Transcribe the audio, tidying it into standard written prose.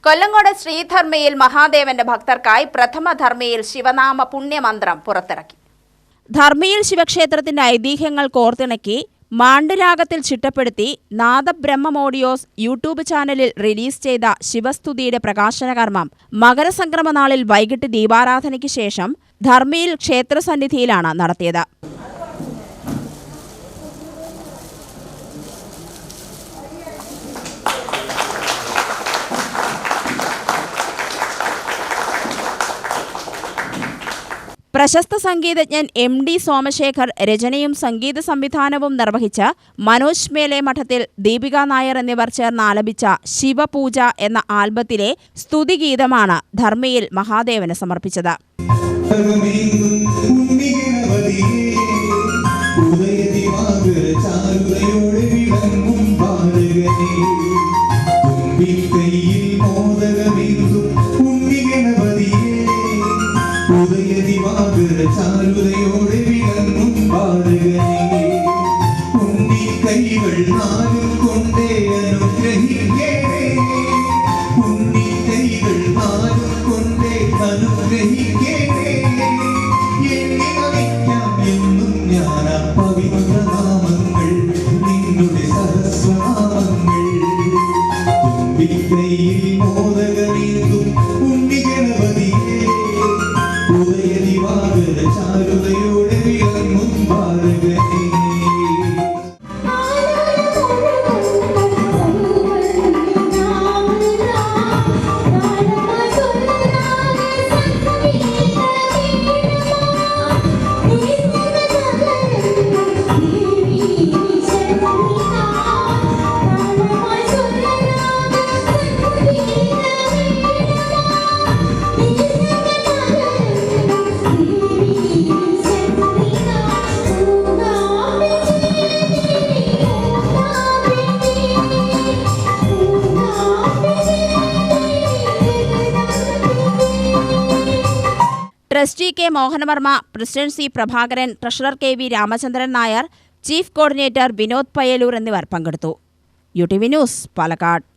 കൊല്ലങ്കോട് ശ്രീധർമ്മയിൽ മഹാദേവന്റെ ഭക്തർക്കായി പ്രഥമ ധർമ്മയിൽ ശിവനാമ പുണ്യമന്ത്രം പുറത്തിറക്കി. ധർമ്മയിൽ ശിവക്ഷേത്രത്തിന്റെ ഐതിഹ്യങ്ങൾ കോർത്തിണക്കി മാണ്ഡുരാഗത്തിൽ ചിട്ടപ്പെടുത്തി നാദബ്രഹ്മമോഡിയോസ് യൂട്യൂബ് ചാനലിൽ റിലീസ് ചെയ്ത ശിവസ്തുതിയുടെ പ്രകാശന കർമ്മം മകരസംക്രമ നാളിൽ വൈകിട്ട് ദീപാരാധനയ്ക്ക് ശേഷം ധർമ്മയിൽ ക്ഷേത്രസന്നിധിയിലാണ് നടത്തിയത്. പ്രശസ്ത സംഗീതജ്ഞൻ MD സോമശേഖർ രചനയും സംഗീത സംവിധാനവും നിർവഹിച്ച മനോജ് മേലെ മഠത്തിൽ ദീപിക നായർ എന്നിവർ ചേർന്ന് ആലപിച്ച ശിവപൂജ എന്ന ആൽബത്തിലെ സ്തുതിഗീതമാണ് ധർമ്മയിൽ മഹാദേവന് സമർപ്പിച്ചത്. ചാരുതയോടെ വിളങ്ങും ബാലകനെ ഉണ്ണിക്കൈകൾ നാലും കൊണ്ടേ അനുഗ്രഹിക്കേണേ ഉണ്ണിക്കൈകൾ നാലും കൊണ്ടേ അനുഗ്രഹിക്കേണേ എണ്ണി നമിക്കാം എന്നും ഞാൻ പവിത്രനാമങ്ങൾ നിങ്ങളുടെ സഹസ്രനാമങ്ങൾ തുമ്പിക്കൈയിൽ മോദകമീന്തും ഉണ്ണിഗണപതിയെ ചാരുതയോടെ വിളങ്ങും ബാലകനെ. Trustee K Mohanavarma, president C Prabhakaran, treasurer KV Ramachandran Nair, chief coordinator Vinod Payyalur എന്നിവർ പങ്കെടുത്തു. UTV news, Palakkad.